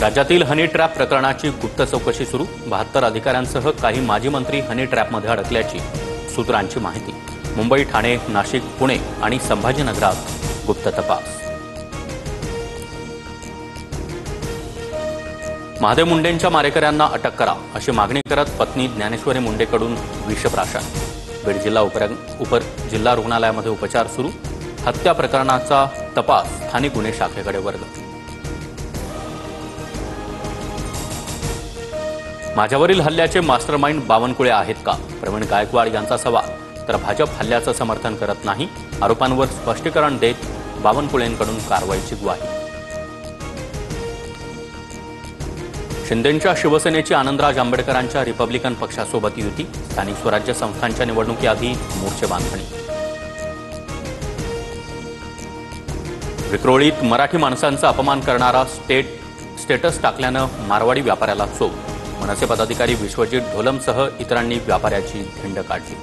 राज्यातील honey trap प्रकरणाची गुप्त चौकशी सुरू। 72 अधिकाऱ्यांसह काही माजी मंत्री हनी ट्रॅपमध्ये अडकल्याची सूत्रांची माहिती। मुंबई, ठाणे, नाशिक, पुणे आणि संभाजीनगरात गुप्त तपास। महादेव मुंडेंच्या मारेकऱ्यांना अटक करा अशी मागणी करत पत्नी ज्ञानेश्वरी मुंडेकडून विषप्राशन। बीड जिल्हा उपर जिल्हा रुग्णालयामध्ये उपचार सुरू। हत्या प्रकरणाचा तपास स्थानिक गुन्हे शाखेकडे वर्ग। माझ्यावरील हल्ल्याचे मास्टरमाइंड बावनकुळे आहेत का? प्रवीण गायकवाड यांचा सवाल। तर भाजप हल्ल्याचं समर्थन करत नाही, आरोपांवर स्पष्टीकरण देत बावनकुळेंकडून कारवाईची ग्वाही। शिंदेंच्या शिवसेनेची आनंदराज आंबेडकरांच्या रिपब्लिकन पक्षासोबत युती। स्थानिक स्वराज्य संस्थांच्या निवडणुकीआधी मोर्चे बांधणी। विक्रोळीत मराठी माणसांचा अपमान करणारा स्टेटस टाकल्यानं मारवाडी व्यापाऱ्याला चोप। मनसे पदाधिकारी विश्वजित ढोलमसह इतरांनी व्यापाऱ्याची धिंड काढली।